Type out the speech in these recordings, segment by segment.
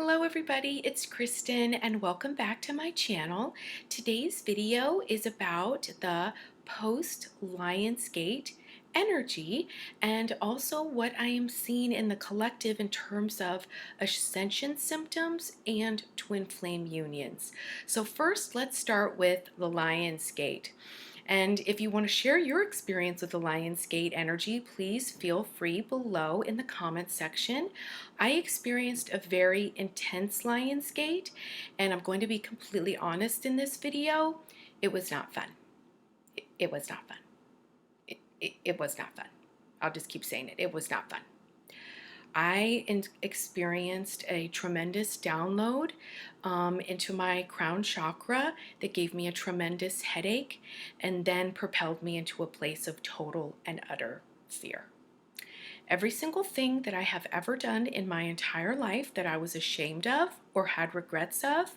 Hello everybody, it's Kristen and welcome back to my channel. Today's video is about the post-Lionsgate energy and also what I am seeing in the collective in terms of ascension symptoms and twin flame unions. So first, let's start with the Lionsgate. And if you want to share your experience with the Lionsgate energy, please feel free below in the comments section. I experienced a very intense Lionsgate, and I'm going to be completely honest in this video. It was not fun. It was not fun. It was not fun. I'll just keep saying it. It was not fun. I experienced a tremendous download into my crown chakra that gave me a tremendous headache and then propelled me into a place of total and utter fear. Every single thing that I have ever done in my entire life that I was ashamed of or had regrets of,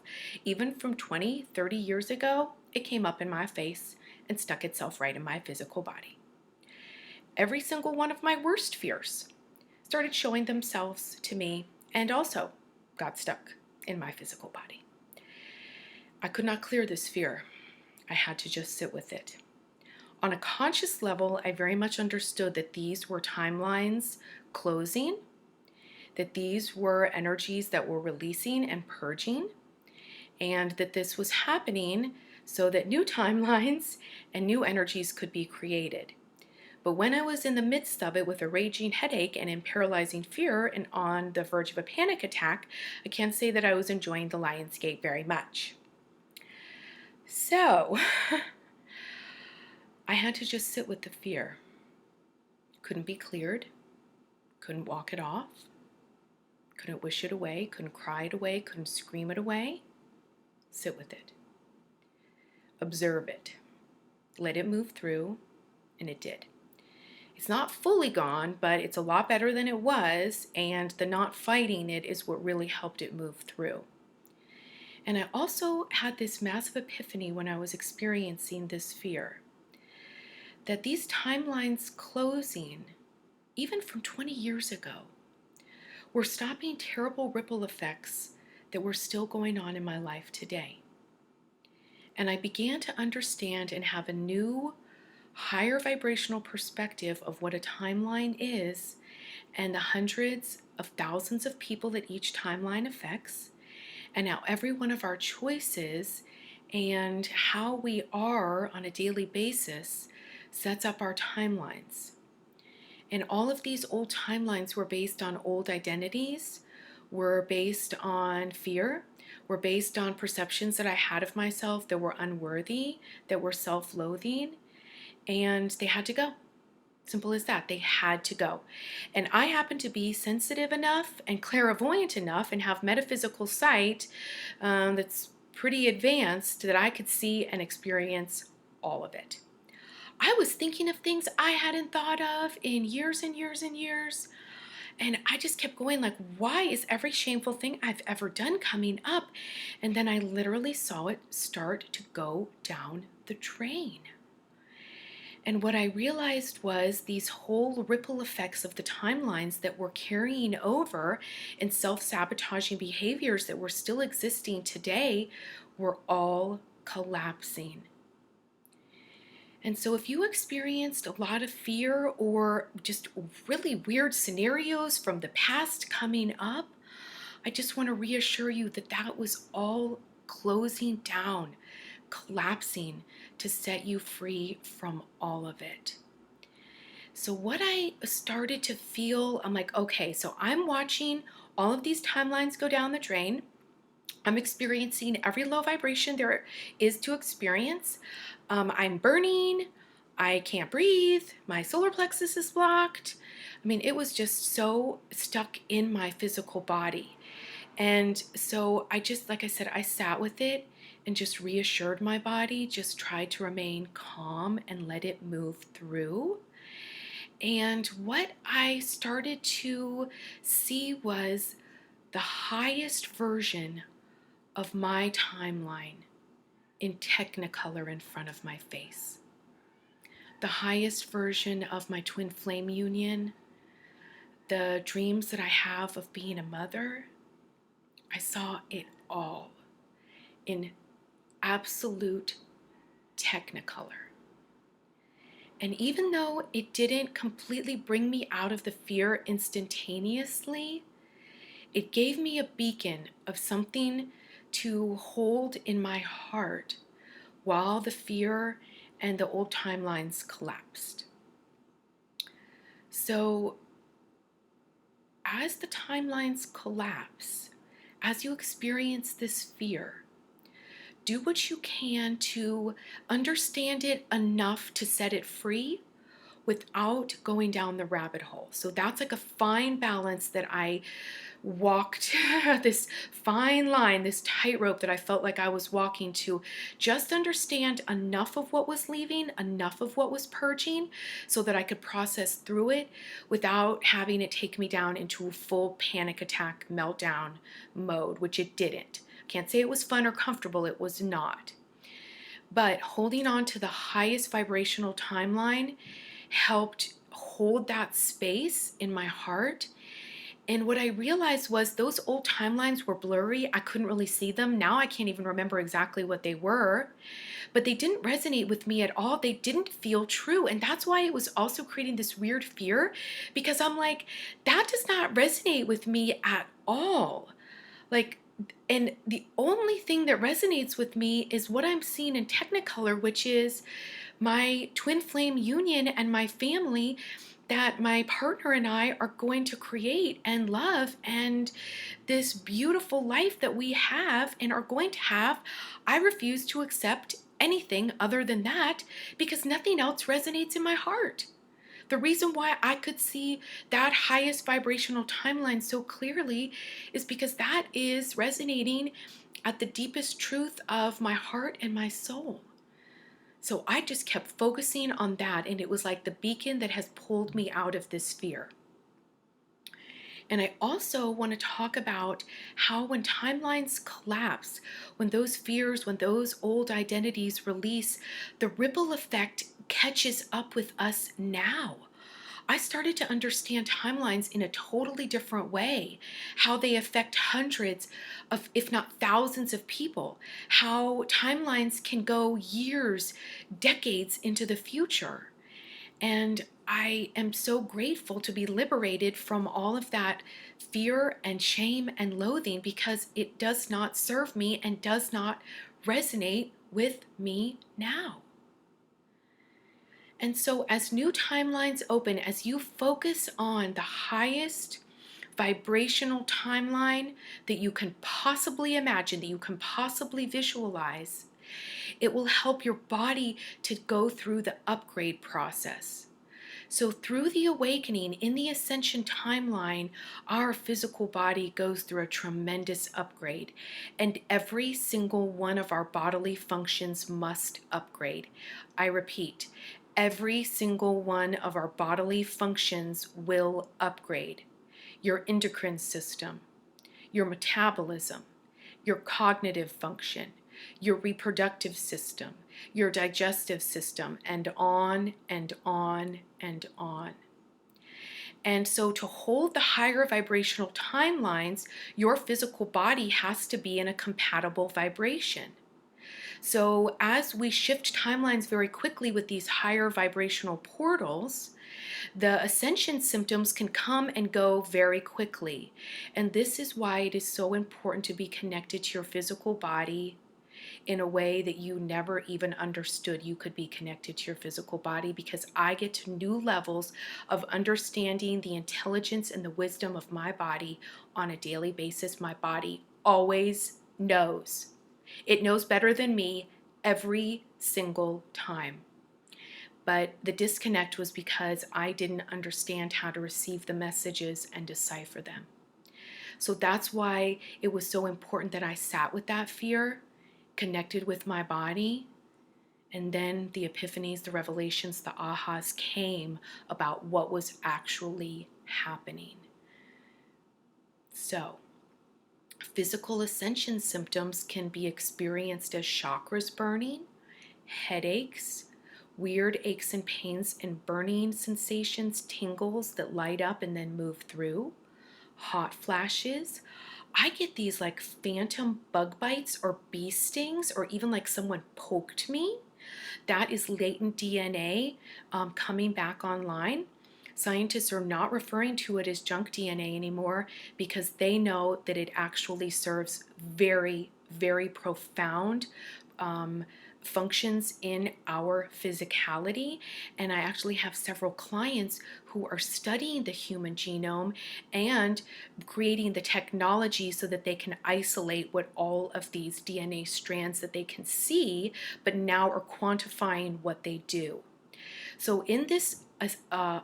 even from 20, 30 years ago, it came up in my face and stuck itself right in my physical body. Every single one of my worst fears started showing themselves to me and also got stuck in my physical body. I could not clear this fear. I had to just sit with it. On a conscious level, I very much understood that these were timelines closing, that these were energies that were releasing and purging, and that this was happening so that new timelines and new energies could be created. But when I was in the midst of it with a raging headache and in paralyzing fear and on the verge of a panic attack, I can't say that I was enjoying the Lionsgate very much. So, I had to just sit with the fear. Couldn't be cleared, couldn't walk it off, couldn't wish it away, couldn't cry it away, couldn't scream it away. Sit with it. Observe it. Let it move through, and it did. It's not fully gone, but it's a lot better than it was, and the not fighting it is what really helped it move through. And I also had this massive epiphany when I was experiencing this fear, that these timelines closing, even from 20 years ago, were stopping terrible ripple effects that were still going on in my life today. And I began to understand and have a new higher vibrational perspective of what a timeline is and the hundreds of thousands of people that each timeline affects, and how every one of our choices and how we are on a daily basis sets up our timelines. And all of these old timelines were based on old identities, were based on fear, were based on perceptions that I had of myself that were unworthy, that were self-loathing, and they had to go. Simple as that. They had to go. And I happen to be sensitive enough and clairvoyant enough and have metaphysical sight that's pretty advanced that I could see and experience all of it. I was thinking of things I hadn't thought of in years and years and years. And I just kept going like, why is every shameful thing I've ever done coming up? And then I literally saw it start to go down the drain. And what I realized was these whole ripple effects of the timelines that were carrying over and self-sabotaging behaviors that were still existing today were all collapsing. And so if you experienced a lot of fear or just really weird scenarios from the past coming up, I just want to reassure you that that was all closing down, collapsing to set you free from all of it. So what I started to feel, I'm like, okay, so I'm watching all of these timelines go down the drain. I'm experiencing every low vibration there is to experience. I'm burning. I can't breathe. My solar plexus is blocked. I mean, it was just so stuck in my physical body. And so I just, like I said, I sat with it and just reassured my body, just tried to remain calm and let it move through. And what I started to see was the highest version of my timeline in Technicolor in front of my face. The highest version of my twin flame union, the dreams that I have of being a mother. I saw it all in absolute technicolor. And even though it didn't completely bring me out of the fear instantaneously, it gave me a beacon of something to hold in my heart while the fear and the old timelines collapsed. So, as the timelines collapse, as you experience this fear, do what you can to understand it enough to set it free without going down the rabbit hole. So that's like a fine balance that I walked, this fine line, this tightrope that I felt like I was walking to just understand enough of what was leaving, enough of what was purging, so that I could process through it without having it take me down into a full panic attack meltdown mode, which it didn't. Can't say it was fun or comfortable, it was not. But holding on to the highest vibrational timeline helped hold that space in my heart. And what I realized was those old timelines were blurry. I couldn't really see them. Now I can't even remember exactly what they were, but they didn't resonate with me at all. They didn't feel true. And that's why it was also creating this weird fear, because I'm like, that does not resonate with me at all. Like, and the only thing that resonates with me is what I'm seeing in Technicolor, which is my twin flame union and my family that my partner and I are going to create and love, and this beautiful life that we have and are going to have. I refuse to accept anything other than that because nothing else resonates in my heart. The reason why I could see that highest vibrational timeline so clearly is because that is resonating at the deepest truth of my heart and my soul. So I just kept focusing on that, and it was like the beacon that has pulled me out of this fear. And I also want to talk about how when timelines collapse, when those fears, when those old identities release, the ripple effect catches up with us now. I started to understand timelines in a totally different way, how they affect hundreds of, if not thousands of people, how timelines can go years, decades into the future. And I am so grateful to be liberated from all of that fear and shame and loathing, because it does not serve me and does not resonate with me now. And so as new timelines open, as you focus on the highest vibrational timeline that you can possibly imagine, that you can possibly visualize, it will help your body to go through the upgrade process. So through the awakening in the Ascension timeline, our physical body goes through a tremendous upgrade, and every single one of our bodily functions must upgrade. I repeat, every single one of our bodily functions will upgrade. Your endocrine system, your metabolism, your cognitive function, your reproductive system, your digestive system, and on and on and on. And so to hold the higher vibrational timelines, your physical body has to be in a compatible vibration. So as we shift timelines very quickly with these higher vibrational portals, the ascension symptoms can come and go very quickly. And this is why it is so important to be connected to your physical body in a way that you never even understood you could be connected to your physical body, because I get to new levels of understanding the intelligence and the wisdom of my body on a daily basis. My body always knows. It knows better than me every single time. But the disconnect was because I didn't understand how to receive the messages and decipher them. So that's why it was so important that I sat with that fear, connected with my body, and then the epiphanies, the revelations, the ahas came about what was actually happening. So, physical ascension symptoms can be experienced as chakras burning, headaches, weird aches and pains and burning sensations, tingles that light up and then move through, hot flashes, I get these like phantom bug bites or bee stings, or even like someone poked me. That is latent DNA coming back online. Scientists are not referring to it as junk DNA anymore because they know that it actually serves very, very profound um, functions in our physicality. And I actually have several clients who are studying the human genome and creating the technology so that they can isolate what all of these DNA strands that they can see, but now are quantifying what they do. So in this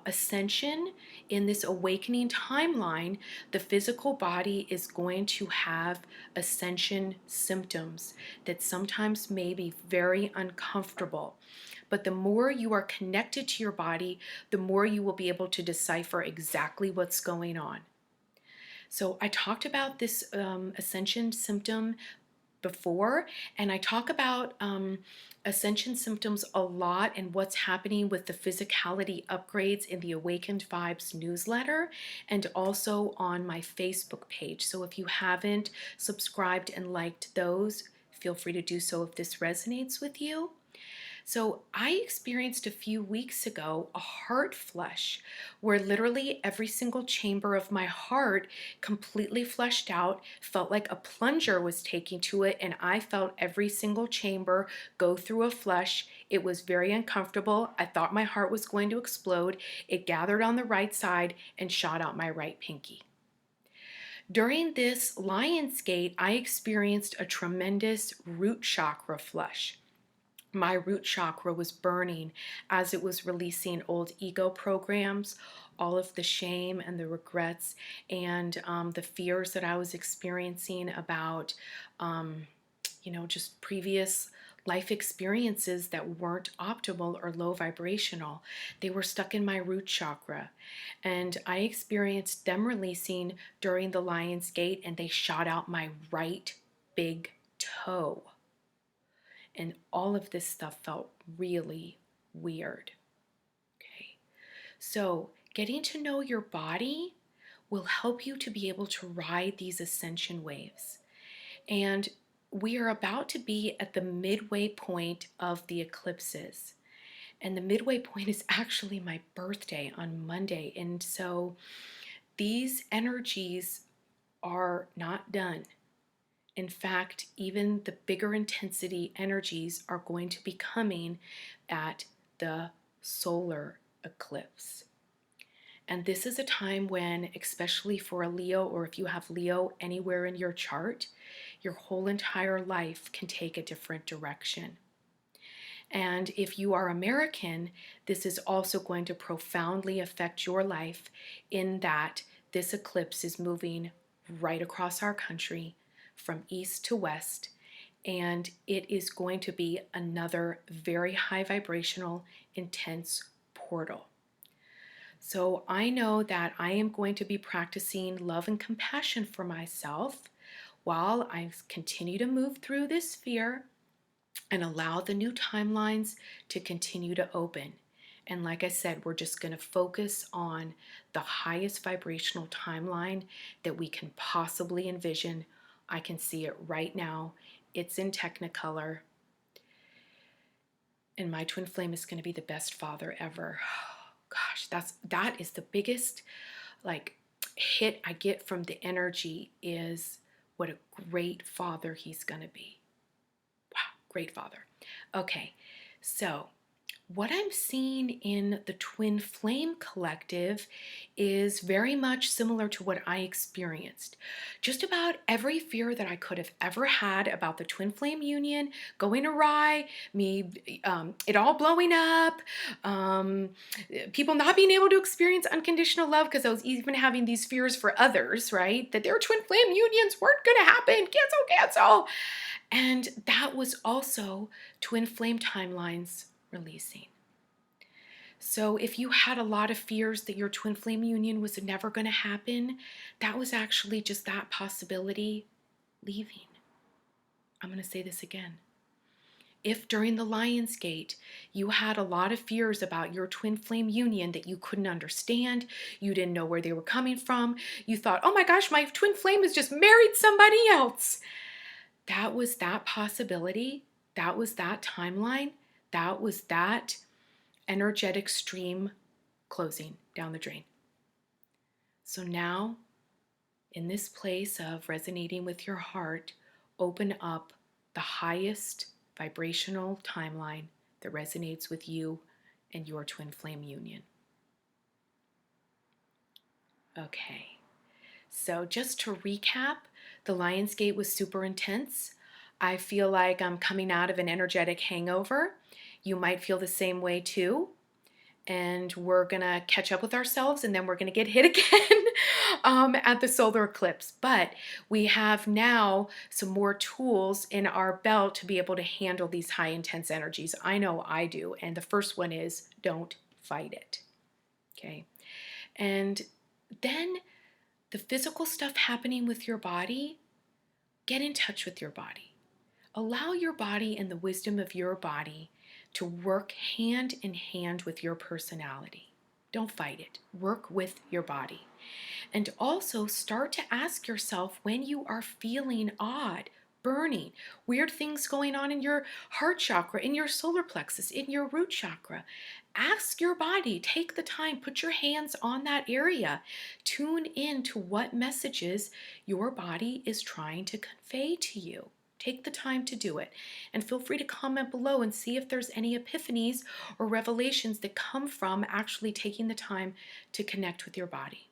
ascension, in this awakening timeline, the physical body is going to have ascension symptoms that sometimes may be very uncomfortable. But the more you are connected to your body, the more you will be able to decipher exactly what's going on. So I talked about this ascension symptom before, and I talk about ascension symptoms a lot and what's happening with the physicality upgrades in the Awakened Vibes newsletter and also on my Facebook page. So if you haven't subscribed and liked those, feel free to do so if this resonates with you. So I experienced a few weeks ago a heart flush where literally every single chamber of my heart completely flushed out, felt like a plunger was taking to it, and I felt every single chamber go through a flush. It was very uncomfortable. I thought my heart was going to explode. It gathered on the right side and shot out my right pinky. During this Lion's Gate, I experienced a tremendous root chakra flush. My root chakra was burning as it was releasing old ego programs, all of the shame and the regrets and the fears that I was experiencing about, just previous life experiences that weren't optimal or low vibrational. They were stuck in my root chakra. And I experienced them releasing during the Lion's Gate, and they shot out my right big toe. And all of this stuff felt really weird. Okay. So getting to know your body will help you to be able to ride these ascension waves. And we are about to be at the midway point of the eclipses. And the midway point is actually my birthday on Monday. And so these energies are not done. In fact, even the bigger intensity energies are going to be coming at the solar eclipse. And this is a time when, especially for a Leo, or if you have Leo anywhere in your chart, your whole entire life can take a different direction. And if you are American, this is also going to profoundly affect your life in that this eclipse is moving right across our country from east to west, and it is going to be another very high vibrational, intense portal. So I know that I am going to be practicing love and compassion for myself while I continue to move through this sphere and allow the new timelines to continue to open. And like I said, we're just going to focus on the highest vibrational timeline that we can possibly envision. I can see it right now. It's in Technicolor. And my twin flame is going to be the best father ever. Gosh, that is the biggest hit I get from the energy, is what a great father he's going to be. Wow, great father. Okay, so what I'm seeing in the Twin Flame Collective is very much similar to what I experienced. Just about every fear that I could have ever had about the Twin Flame Union going awry, it all blowing up, people not being able to experience unconditional love because I was even having these fears for others, right? That their Twin Flame unions weren't going to happen, cancel. And that was also Twin Flame timelines releasing. So if you had a lot of fears that your twin flame union was never going to happen, that was actually just that possibility leaving. I'm going to say this again. If during the Lion's Gate you had a lot of fears about your twin flame union that you couldn't understand, you didn't know where they were coming from, you thought, oh my gosh, my twin flame has just married somebody else. That was that possibility. That was that timeline. That was that energetic stream closing down the drain. So now, in this place of resonating with your heart, open up the highest vibrational timeline that resonates with you and your twin flame union. Okay, so just to recap, the Lion's Gate was super intense. I feel like I'm coming out of an energetic hangover. You might feel the same way too. And we're gonna catch up with ourselves, and then we're gonna get hit again at the solar eclipse. But we have now some more tools in our belt to be able to handle these high intense energies. I know I do. And the first one is don't fight it. Okay. And then the physical stuff happening with your body, get in touch with your body. Allow your body and the wisdom of your body to work hand in hand with your personality. Don't fight it. Work with your body. And also start to ask yourself when you are feeling odd, burning, weird things going on in your heart chakra, in your solar plexus, in your root chakra. Ask your body, take the time, put your hands on that area. Tune in to what messages your body is trying to convey to you. Take the time to do it. And feel free to comment below and see if there's any epiphanies or revelations that come from actually taking the time to connect with your body.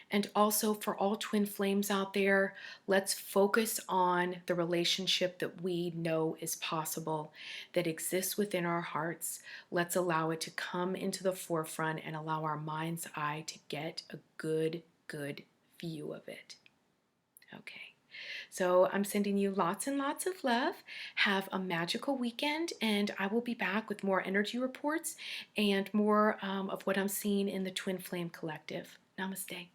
And also for all twin flames out there, let's focus on the relationship that we know is possible, that exists within our hearts. Let's allow it to come into the forefront and allow our mind's eye to get a good view of it. Okay. So I'm sending you lots and lots of love. Have a magical weekend, and I will be back with more energy reports and more of what I'm seeing in the Twin Flame Collective. Namaste.